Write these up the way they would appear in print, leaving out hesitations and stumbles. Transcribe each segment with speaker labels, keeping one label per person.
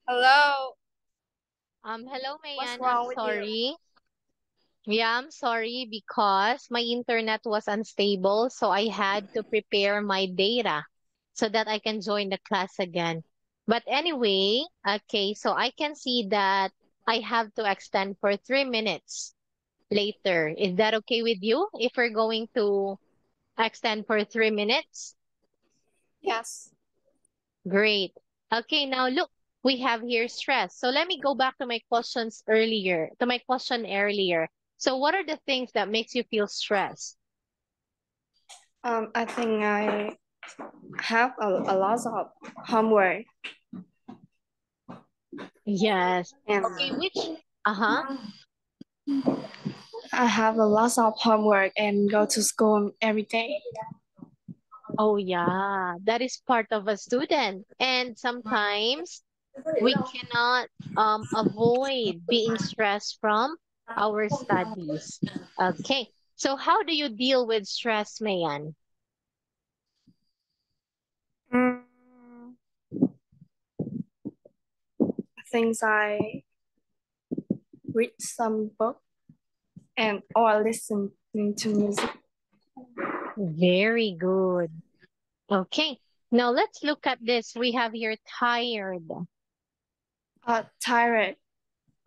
Speaker 1: Hello,
Speaker 2: Hello,
Speaker 1: what's
Speaker 2: Mayan. I'm
Speaker 1: wrong with you?
Speaker 2: sorry. Yeah, I'm sorry because my internet was unstable, so I had to prepare my data so that I can join the class again. But anyway, okay, so I can see that I have to extend for 3 minutes later. Is that okay with you if we're going to extend for 3 minutes?
Speaker 1: Yes.
Speaker 2: Great. Okay, now look, we have here stress. So let me go back to my questions earlier, to my question earlier. So what are the things that makes you feel stressed?
Speaker 1: I think I have a lot of homework
Speaker 2: Yes.
Speaker 1: and
Speaker 2: Okay, uh-huh.
Speaker 1: I have a lot of homework and go to school every day.
Speaker 2: Oh yeah, that is part of a student. And sometimes we cannot avoid being stressed from our studies. Okay. So how do you deal with stress, Mayan?
Speaker 1: Mm, Things I read some book and or listen to music.
Speaker 2: Very good. Okay. Now let's look at this. We have here tired.
Speaker 1: Tired.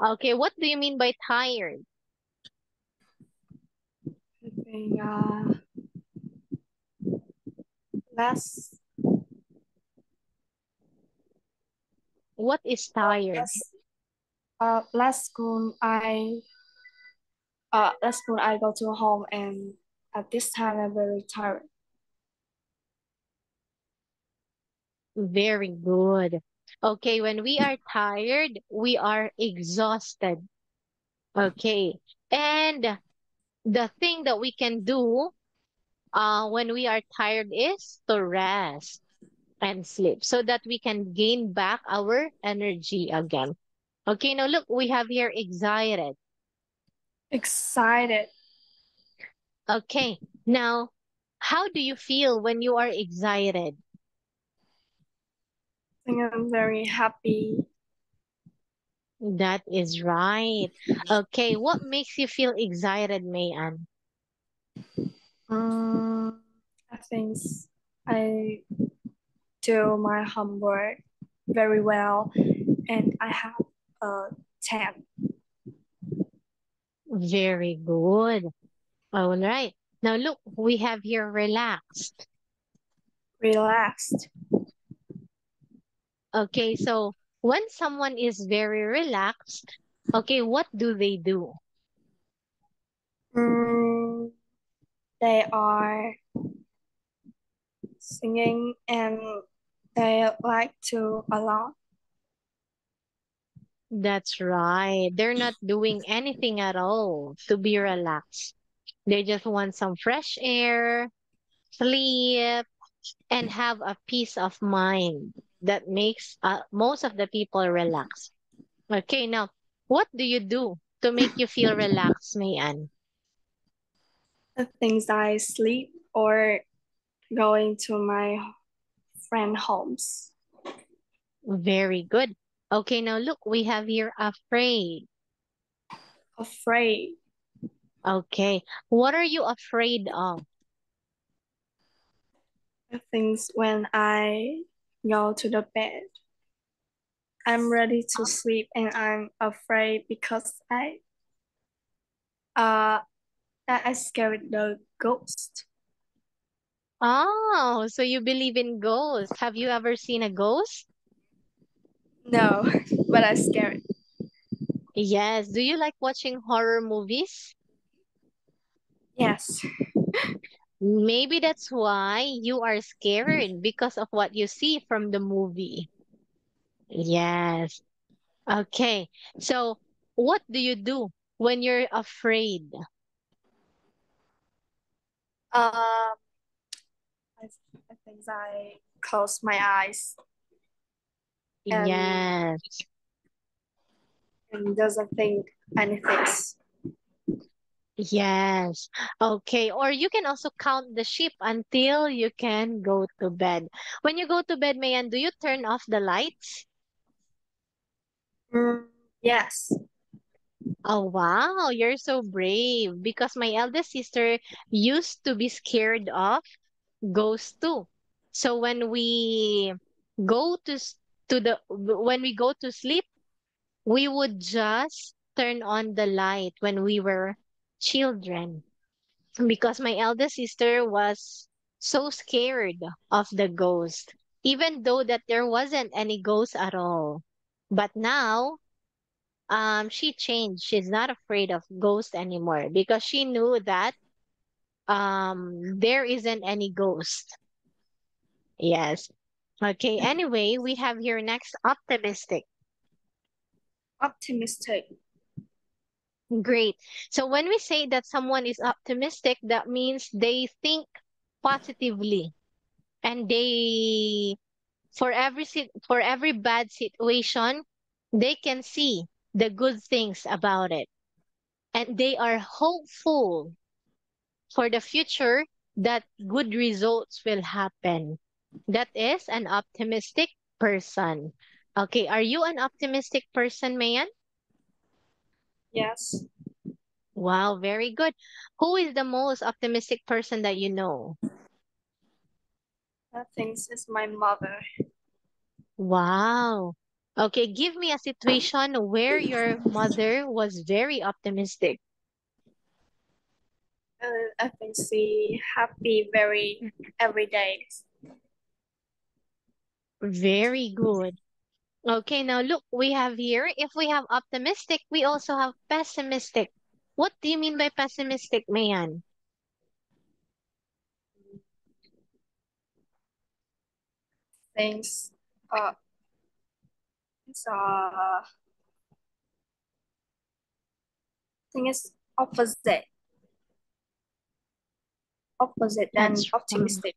Speaker 2: Okay, what do you mean by tired?
Speaker 1: I think less
Speaker 2: What is tired?
Speaker 1: last school last school I go to home and at this time I'm very tired.
Speaker 2: Very good. Okay, when we are tired, we are exhausted. Okay. And the thing that we can do when we are tired is to rest and sleep so that we can gain back our energy again. Okay, now look, we have here excited.
Speaker 1: Excited.
Speaker 2: Okay. Now, how do you feel when you are excited?
Speaker 1: I think I'm very happy.
Speaker 2: That is right. Okay. What makes you feel excited, Mayan?
Speaker 1: Um, I think I do my homework very well, and I have a 10.
Speaker 2: Very good. All right. Now, look, we have here relaxed.
Speaker 1: Relaxed.
Speaker 2: Okay. So, when someone is very relaxed, okay, what do they do?
Speaker 1: Mm, they are singing and they like to a lot.
Speaker 2: That's right. They're not doing anything at all to be relaxed. They just want some fresh air, sleep, and have a peace of mind that makes most of the people relax. Okay, now, what do you do to make you feel relaxed, Mayan?
Speaker 1: The things I sleep or going to my friend homes.
Speaker 2: Very good. Okay, now look, we have here afraid.
Speaker 1: Afraid.
Speaker 2: Okay, what are you afraid of?
Speaker 1: The things when I go to the bed. I'm ready to sleep and I'm afraid because uh I scared the ghost.
Speaker 2: Oh, so you believe in ghosts. Have you ever seen a ghost?
Speaker 1: No, but I scared.
Speaker 2: Yes. Do you like watching horror movies?
Speaker 1: Yes.
Speaker 2: Maybe that's why you are scared because of what you see from the movie. Yes. Okay. So, what do you do when you're afraid?
Speaker 1: Um, I, I think I close my eyes and
Speaker 2: Yes.
Speaker 1: doesn't think anything.
Speaker 2: Yes. Okay. Or you can also count the sheep until you can go to bed. When you go to bed, Mayan, do you turn off the lights?
Speaker 1: Yes.
Speaker 2: Oh, wow, you're so brave because my eldest sister used to be scared of ghosts too. So when we go to when we go to sleep, we would just turn on the light when we were children because my eldest sister was so scared of the ghost, even though that there wasn't any ghost at all. But now, she changed. She's not afraid of ghosts anymore because she knew that there isn't any ghost. Yes. Okay. Anyway, we have here next optimistic.
Speaker 1: Optimistic.
Speaker 2: Great. So when we say that someone is optimistic, that means they think positively and they for every bad situation, they can see the good things about it and they are hopeful for the future that good results will happen. That is an optimistic person. Okay, are you an optimistic person, Mayan?
Speaker 1: Yes.
Speaker 2: Wow, very good. Who is the most optimistic person that you know?
Speaker 1: I think it's my mother.
Speaker 2: Wow. Okay, give me a situation where your mother was very optimistic.
Speaker 1: I think she happy very every day.
Speaker 2: Very good. Okay, now look, we have here, if we have optimistic, we also have pessimistic. What do you mean by pessimistic, Mayan?
Speaker 1: Things uh it's think it's opposite than
Speaker 2: That's
Speaker 1: optimistic.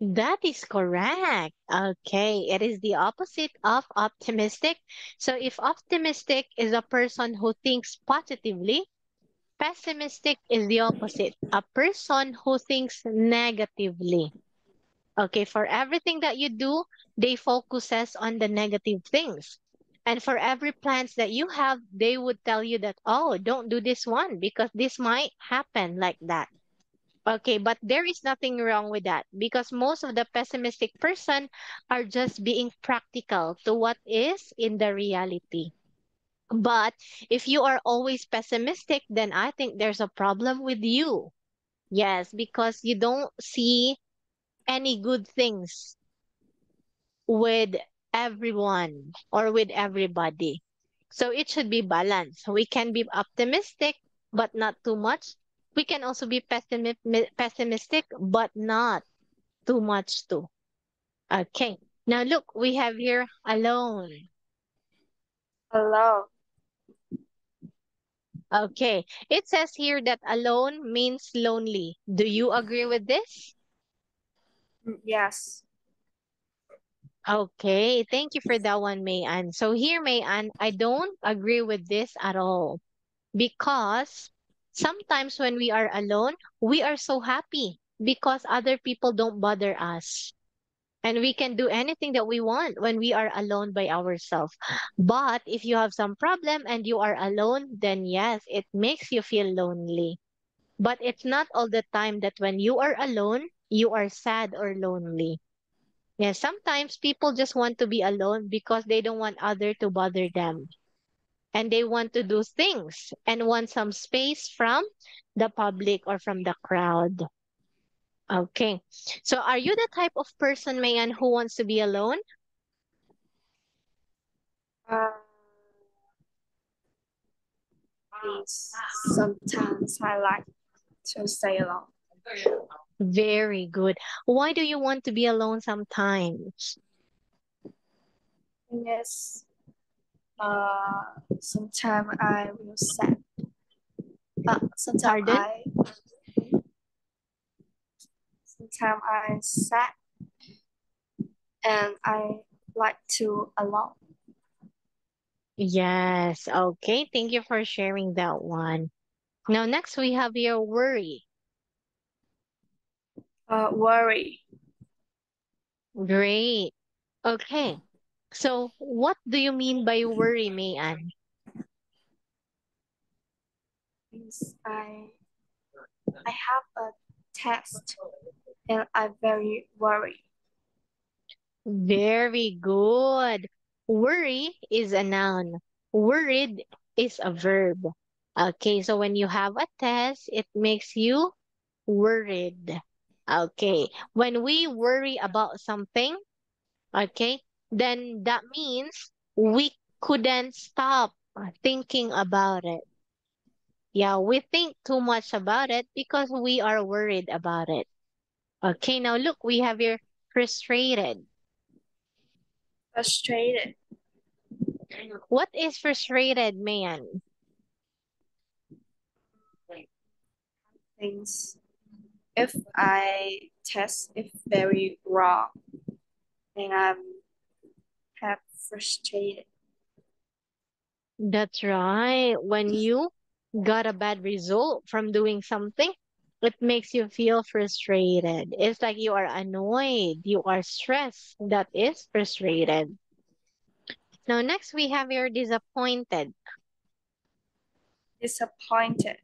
Speaker 2: that is correct. Okay, it is the opposite of optimistic. So if optimistic is a person who thinks positively, pessimistic is the opposite, a person who thinks negatively. Okay, for everything that you do, they focuses on the negative things. And for every plans that you have, they would tell you that, oh, don't do this one because this might happen like that. Okay, but there is nothing wrong with that because most of the pessimistic person are just being practical to what is in the reality. But if you are always pessimistic, then I think there's a problem with you. Yes, because you don't see any good things with everyone or with everybody. So it should be balanced. We can be optimistic, but not too much. We can also be pessimistic, but not too much too. Okay. Now look, we have here alone.
Speaker 1: Hello.
Speaker 2: Okay. It says here that alone means lonely. Do you agree with this?
Speaker 1: Yes.
Speaker 2: Okay. Thank you for that one, Mayan. So here, Mayan, I don't agree with this at all. Because sometimes when we are alone, we are so happy because other people don't bother us. And we can do anything that we want when we are alone by ourselves. But if you have some problem and you are alone, then yes, it makes you feel lonely. But it's not all the time that when you are alone, you are sad or lonely. Yes, sometimes people just want to be alone because they don't want other to bother them and they want to do things and want some space from the public or from the crowd. Okay. So are you the type of person, Mayan, who wants to be alone?
Speaker 1: Uh, sometimes I like to stay alone.
Speaker 2: Very good. Why do you want to be alone sometimes?
Speaker 1: Yes. Sometimes I will sad.
Speaker 2: Pardon?
Speaker 1: Sometimes I sad and I like to alone.
Speaker 2: Yes. Okay. Thank you for sharing that one. Now, next we have your worry.
Speaker 1: Worry.
Speaker 2: Great. Okay. So, what do you mean by worry, Mayan?
Speaker 1: Means I have a test and I'm very worried.
Speaker 2: Very good. Worry is a noun. Worried is a verb. Okay, so when you have a test, it makes you worried. Okay, when we worry about something, okay, then that means we couldn't stop thinking about it. Yeah, we think too much about it because we are worried about it. Okay, now look, we have here frustrated.
Speaker 1: Frustrated
Speaker 2: What is frustrated, man?
Speaker 1: things. If I test it very wrong, then I'm have frustrated.
Speaker 2: That's right. When you got a bad result from doing something, it makes you feel frustrated. It's like you are annoyed, you are stressed. That is frustrated. Now, next we have your disappointed.
Speaker 1: Disappointed.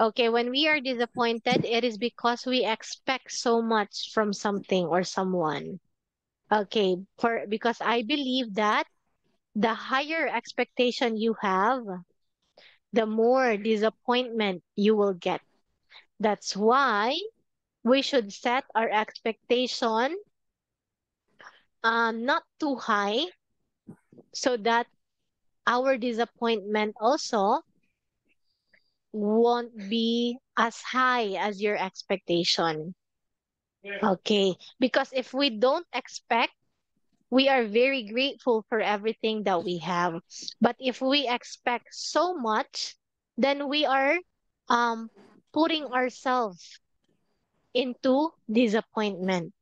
Speaker 2: Okay, when we are disappointed, it is because we expect so much from something or someone. Okay, for because I believe that the higher expectation you have, the more disappointment you will get. That's why we should set our expectation not too high so that our disappointment also won't be as high as your expectation. Okay, because if we don't expect, we are very grateful for everything that we have. But if we expect so much, then we are um putting ourselves into disappointment.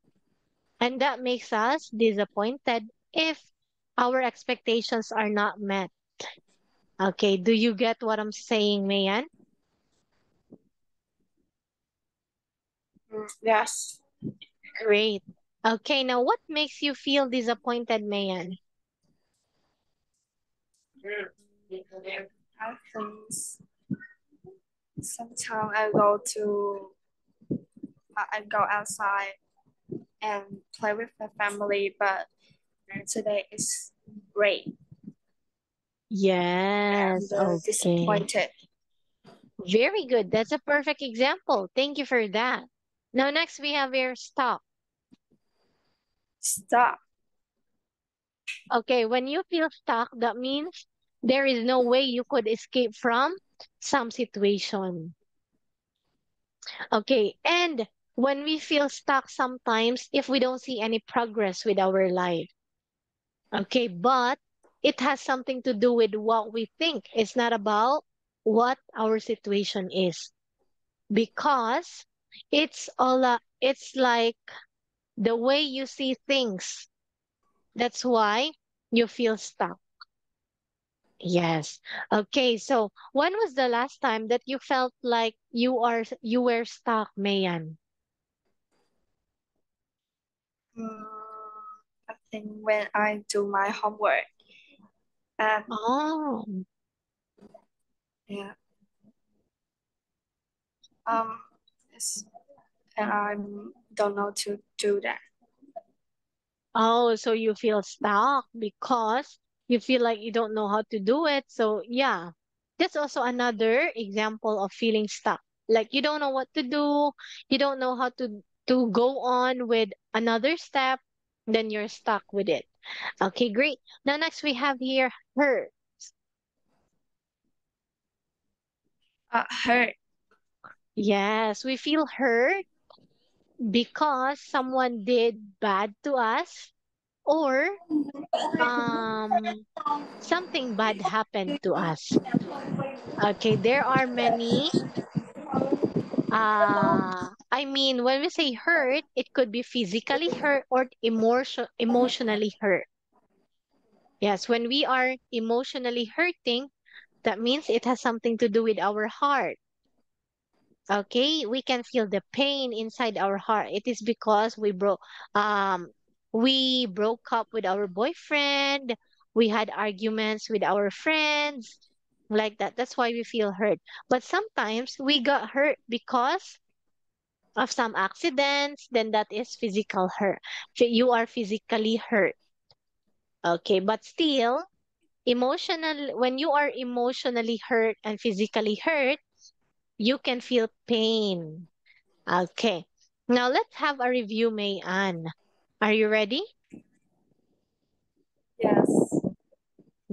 Speaker 2: And that makes us disappointed if our expectations are not met. Okay, do you get what I'm saying, Mayan?
Speaker 1: Yes.
Speaker 2: Great. Okay, now what makes you feel disappointed, Mayan?
Speaker 1: I think sometimes I go to I go outside and play with my family, but today is rain. I'm
Speaker 2: Yes, okay.
Speaker 1: disappointed.
Speaker 2: Very good. That's a perfect example. Thank you for that. Now, next we have your stop.
Speaker 1: Stop.
Speaker 2: Okay, when you feel stuck, that means there is no way you could escape from some situation. Okay, and when we feel stuck sometimes, if we don't see any progress with our life, okay, but it has something to do with what we think. It's not about what our situation is because it's like the way you see things. That's why you feel stuck. Yes. Okay, so when was the last time that you felt like you were stuck, Mayan?
Speaker 1: Mm, I think when I do my homework, and
Speaker 2: Oh,
Speaker 1: yeah, um, it's, and I don't know to do that.
Speaker 2: oh, so you feel stuck because you feel like you don't know how to do it. So yeah, that's also another example of feeling stuck. Like you don't know what to do, you don't know how to go on with another step, then you're stuck with it. Okay, great. Now next we have here hurt.
Speaker 1: Hurt.
Speaker 2: Yes, we feel hurt because someone did bad to us or um something bad happened to us. Okay, there are many I mean when we say hurt, it could be physically hurt or emotionally hurt. Yes, when we are emotionally hurting, that means it has something to do with our heart. Okay, we can feel the pain inside our heart. It is because we broke. we broke up with our boyfriend, we had arguments with our friends, like that. That's why we feel hurt. But sometimes we got hurt because of some accidents, then that is physical hurt. You are physically hurt. Okay, but still, when you are emotionally hurt and physically hurt, you can feel pain. Okay. Now let's have a review, May Ann. Are you ready?
Speaker 1: Yes.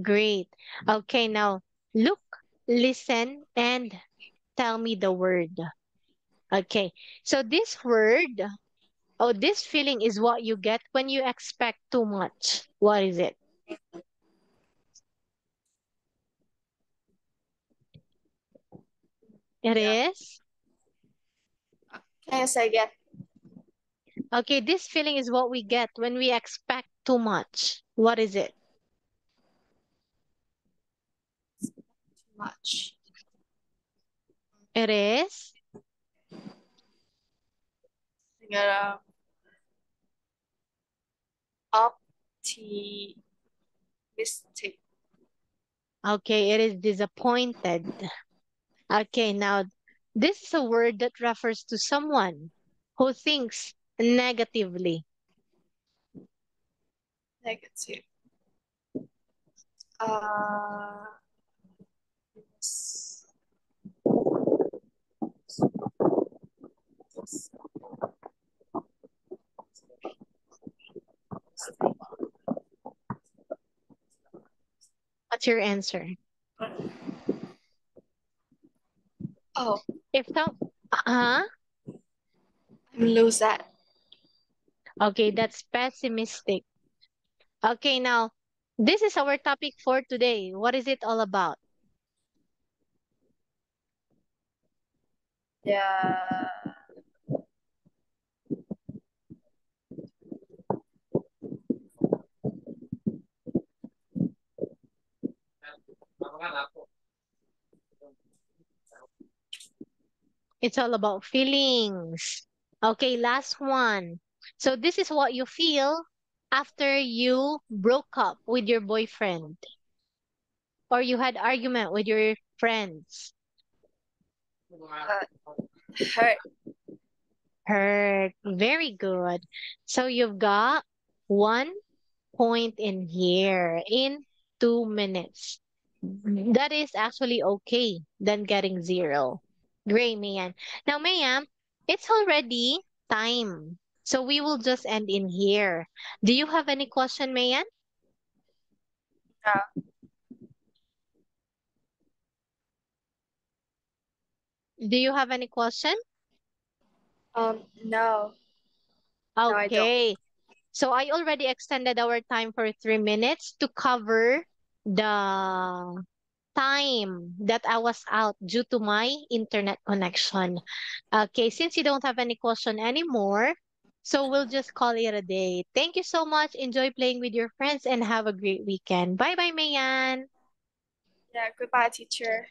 Speaker 2: Great. Okay, now look, listen, and tell me the word. Okay. So this word, oh, this feeling is what you get when you expect too much. What is it? It
Speaker 1: Yeah.
Speaker 2: is?
Speaker 1: Can you say again?
Speaker 2: Okay, this feeling is what we get when we expect too much. What is it?
Speaker 1: Too much.
Speaker 2: It is?
Speaker 1: Siguro, optimistic.
Speaker 2: Okay, it is disappointed. Okay, now this is a word that refers to someone who thinks negatively.
Speaker 1: Negative. Uh, s-
Speaker 2: What's your answer?
Speaker 1: oh,
Speaker 2: If some, uh-huh.
Speaker 1: I'm lose that.
Speaker 2: Okay, that's pessimistic. Okay, now this is our topic for today. What is it all about?
Speaker 1: Yeah.
Speaker 2: It's all about feelings. Okay, last one. So this is what you feel after you broke up with your boyfriend or you had argument with your friends.
Speaker 1: Uh, hurt.
Speaker 2: Hurt. Very good. So you've got 1 point in here in 2 minutes. That is actually okay than getting zero. Great, Mayan. Now, Mayan, it's already time. So we will just end in here. Do you have any question, Mayan?
Speaker 1: Uh,
Speaker 2: Do you have any question?
Speaker 1: no. No, I don't.
Speaker 2: Okay. So I already extended our time for 3 minutes to cover the time that I was out due to my internet connection. Okay, since you don't have any question anymore, so we'll just call it a day. Thank you so much. Enjoy playing with your friends and have a great weekend. Bye bye, Mayan.
Speaker 1: Yeah, goodbye, teacher.